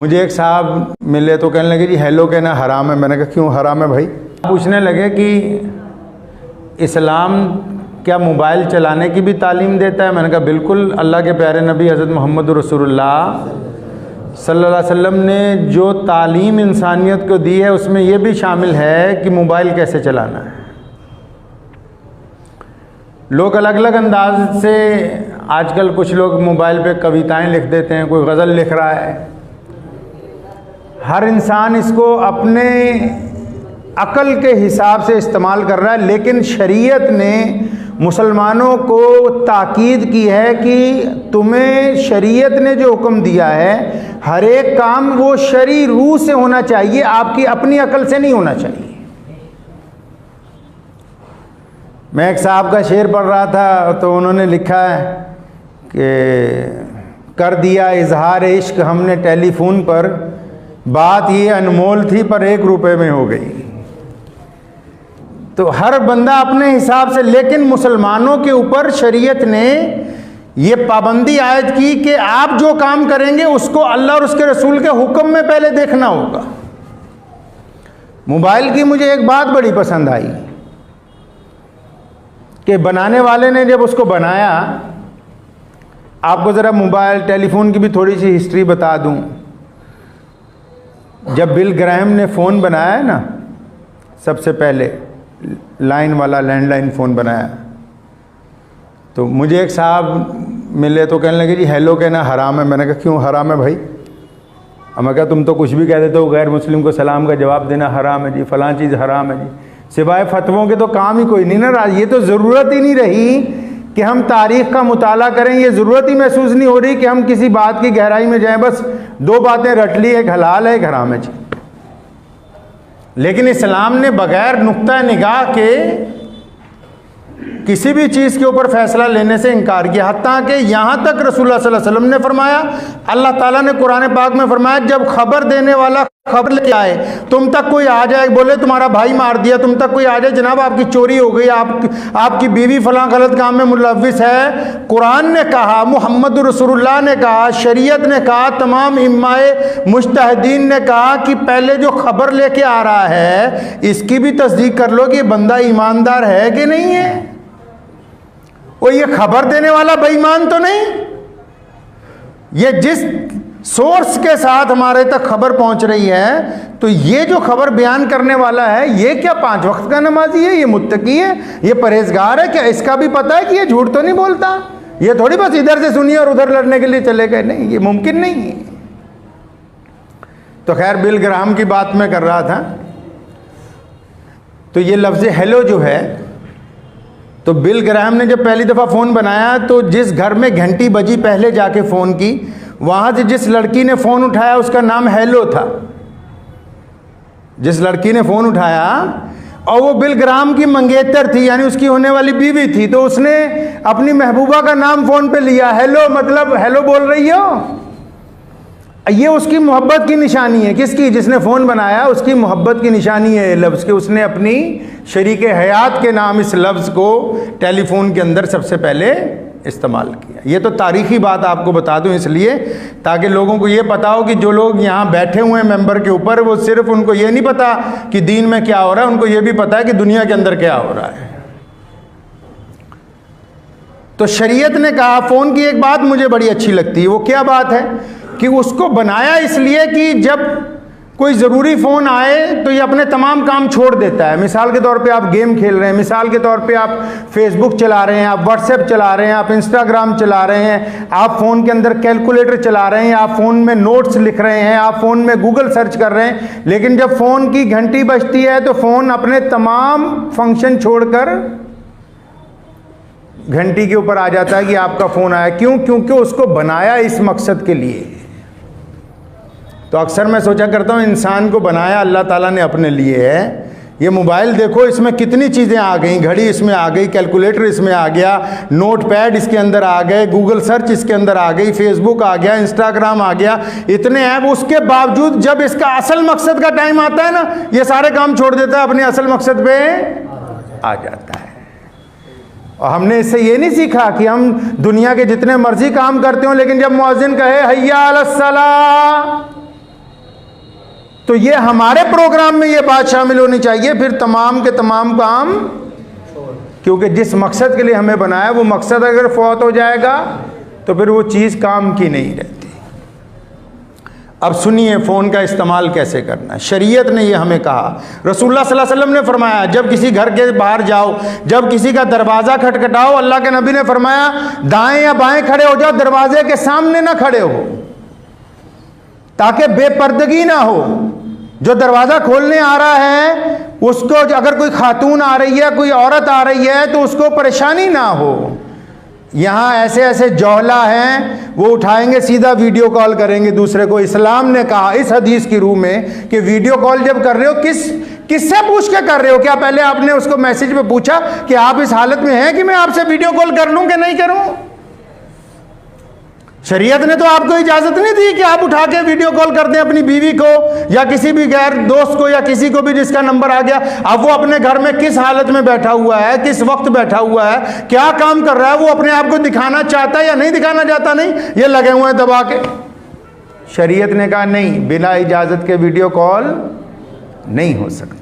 मुझे एक साहब मिले तो कहने लगे जी हेलो कहना हराम है। मैंने कहा क्यों हराम है भाई? पूछने लगे कि इस्लाम क्या मोबाइल चलाने की भी तालीम देता है? मैंने कहा बिल्कुल। अल्लाह के प्यारे नबी हज़रत मोहम्मद रसूलुल्लाह सल्लल्लाहु अलैहि वसल्लम ने जो तालीम इंसानियत को दी है उसमें यह भी शामिल है कि मोबाइल कैसे चलाना है। लोग अलग अलग अंदाज से आजकल कुछ लोग मोबाइल पे कविताएं लिख देते हैं, कोई गज़ल लिख रहा है। हर इंसान इसको अपने अकल के हिसाब से इस्तेमाल कर रहा है, लेकिन शरीयत ने मुसलमानों को ताकीद की है कि तुम्हें शरीयत ने जो हुक्म दिया है हर एक काम वो शरई रूह से होना चाहिए, आपकी अपनी अकल से नहीं होना चाहिए। मैं एक साहब का शेर पढ़ रहा था तो उन्होंने लिखा है कि कर दिया इजहार इश्क हमने टेलीफोन पर, बात ये अनमोल थी पर 1 रुपए में हो गई। तो हर बंदा अपने हिसाब से, लेकिन मुसलमानों के ऊपर शरीयत ने ये पाबंदी आयद की कि आप जो काम करेंगे उसको अल्लाह और उसके रसूल के हुक्म में पहले देखना होगा। मोबाइल की मुझे एक बात बड़ी पसंद आई कि बनाने वाले ने जब उसको बनाया, आपको ज़रा मोबाइल टेलीफोन की भी थोड़ी सी हिस्ट्री बता दूं। जब बिल ग्राहम ने फ़ोन बनाया है ना, सबसे पहले लाइन वाला लैंडलाइन फ़ोन बनाया, तो मुझे एक साहब मिले तो कहने लगे जी हेलो कहना हराम है। मैंने कहा क्यों हराम है भाई? मैं कहा तुम तो कुछ भी कह देते हो, गैर मुस्लिम को सलाम का जवाब देना हराम है जी, फ़लाँ चीज़ हराम है जी। सिवाय फतवों के तो काम ही कोई नहीं ना। ये तो ज़रूरत ही नहीं रही कि हम तारीख़ का मुताला करें, ये ज़रूरत ही महसूस नहीं हो रही कि हम किसी बात की गहराई में जाएं। बस 2 बातें रट ली, एक हलाल है एक हराम है जी। लेकिन इस्लाम ने बग़ैर नुक्ता निगाह के किसी भी चीज़ के ऊपर फैसला लेने से इनकार किया। हत्ता कि यहाँ तक रसूलुल्लाह सल्लल्लाहु अलैहि वसल्लम ने फरमाया, अल्लाह ताला ने कुरान पाक में फरमाया, जब खबर देने वाला खबर लेके आए, तुम तक कोई आ जाए, बोले तुम्हारा भाई मार दिया, तुम तक कोई आ जाए जनाब आपकी चोरी हो गई, आपकी बीवी फलां गलत काम में मुलव्विस है, कुरान ने कहा, मोहम्मद रसूलुल्लाह ने कहा, शरीयत ने कहा, तमाम इम्माए मुज्तहिदीन ने कहा कि पहले जो खबर लेके आ रहा है इसकी भी तस्दीक कर लो कि ये बंदा ईमानदार है कि नहीं है। और ये खबर देने वाला बेईमान तो नहीं, ये जिस सोर्स के साथ हमारे तक खबर पहुंच रही है, तो ये जो खबर बयान करने वाला है ये क्या 5 वक्त का नमाजी है, ये मुत्तकी है, ये परहेजगार है? क्या इसका भी पता है कि ये झूठ तो नहीं बोलता? ये थोड़ी बस इधर से सुनिए और उधर लड़ने के लिए चले गए, नहीं, ये मुमकिन नहीं है। तो खैर बिल ग्राहम की बात मैं कर रहा था। तो ये लफ्ज़ हेलो जो है, तो बिल ग्राहम ने जब पहली दफ़ा फ़ोन बनाया तो जिस घर में घंटी बजी पहले जाके फ़ोन की, वहाँ से जिस लड़की ने फ़ोन उठाया उसका नाम हेलो था। जिस लड़की ने फ़ोन उठाया और वो बिल ग्राहम की मंगेतर थी, यानी उसकी होने वाली बीवी थी, तो उसने अपनी महबूबा का नाम फ़ोन पे लिया। हेलो मतलब हेलो बोल रही हो। ये उसकी मोहब्बत की निशानी है। किसकी? जिसने फ़ोन बनाया उसकी मोहब्बत की निशानी है ये लफ्ज़ के उसने अपनी शरीक हयात के नाम इस लफ्ज़ को टेलीफोन के अंदर सबसे पहले इस्तेमाल किया। ये तो तारीख़ी बात आपको बता दूं इसलिए ताकि लोगों को ये पता हो कि जो लोग यहाँ बैठे हुए हैं मेंबर के ऊपर, वो सिर्फ उनको ये नहीं पता कि दीन में क्या हो रहा है, उनको ये भी पता है कि दुनिया के अंदर क्या हो रहा है। तो शरीयत ने कहा, फ़ोन की एक बात मुझे बड़ी अच्छी लगती है। वो क्या बात है कि उसको बनाया इसलिए कि जब कोई ज़रूरी फ़ोन आए तो ये अपने तमाम काम छोड़ देता है। मिसाल के तौर पे आप गेम खेल रहे हैं, मिसाल के तौर पे आप फेसबुक चला रहे हैं, आप व्हाट्सएप चला रहे हैं, आप इंस्टाग्राम चला रहे हैं, आप फ़ोन के अंदर कैलकुलेटर चला रहे हैं, आप फ़ोन में नोट्स लिख रहे हैं, आप फ़ोन में गूगल सर्च कर रहे हैं। लेकिन जब फ़ोन की घंटी बजती है तो फ़ोन अपने तमाम फंक्शन छोड़कर घंटी के ऊपर आ जाता है कि आपका फ़ोन आया। क्यों? क्योंकि उसको बनाया इस मकसद के लिए। तो अक्सर मैं सोचा करता हूँ इंसान को बनाया अल्लाह ताला ने अपने लिए है। ये मोबाइल देखो, इसमें कितनी चीज़ें आ गई, घड़ी इसमें आ गई, कैलकुलेटर इसमें आ गया, नोट पैड इसके अंदर आ गए, गूगल सर्च इसके अंदर आ गई, फेसबुक आ गया, इंस्टाग्राम आ गया, इतने ऐप। उसके बावजूद जब इसका असल मकसद का टाइम आता है ना, ये सारे काम छोड़ देता है, अपने असल मकसद पे आ जाता है। और हमने इससे ये नहीं सीखा कि हम दुनिया के जितने मर्जी काम करते हो, लेकिन जब मुअज्जिन कहे हैया अलस्सलाह, तो ये हमारे प्रोग्राम में ये बात शामिल होनी चाहिए, फिर तमाम के तमाम काम, क्योंकि जिस मकसद के लिए हमें बनाया वो मकसद अगर फौत हो जाएगा तो फिर वो चीज़ काम की नहीं रहती। अब सुनिए फ़ोन का इस्तेमाल कैसे करना है। शरीयत ने ये हमें कहा, रसूलुल्लाह सल्लल्लाहु अलैहि वसल्लम ने फरमाया जब किसी घर के बाहर जाओ, जब किसी का दरवाज़ा खटखटाओ, अल्लाह के नबी ने फरमाया दाएं या बाएं खड़े हो जाओ, दरवाजे के सामने ना खड़े हो, ताकि बेपर्दगी ना हो। जो दरवाज़ा खोलने आ रहा है उसको, अगर कोई खातून आ रही है, कोई औरत आ रही है, तो उसको परेशानी ना हो। यहाँ ऐसे ऐसे जौहला हैं, वो उठाएंगे सीधा वीडियो कॉल करेंगे दूसरे को। इस्लाम ने कहा इस हदीस की रूह में कि वीडियो कॉल जब कर रहे हो किससे पूछ के कर रहे हो? क्या पहले आपने उसको मैसेज में पूछा कि आप इस हालत में हैं कि मैं आपसे वीडियो कॉल कर लूं कि नहीं करूं? शरीयत ने तो आपको इजाजत नहीं दी कि आप उठा के वीडियो कॉल कर दें अपनी बीवी को या किसी भी गैर दोस्त को या किसी को भी जिसका नंबर आ गया। अब वो अपने घर में किस हालत में बैठा हुआ है, किस वक्त बैठा हुआ है, क्या काम कर रहा है, वो अपने आप को दिखाना चाहता है या नहीं दिखाना चाहता, नहीं, ये लगे हुए हैं दबा के। शरीयत ने कहा नहीं, बिना इजाजत के वीडियो कॉल नहीं हो सकता।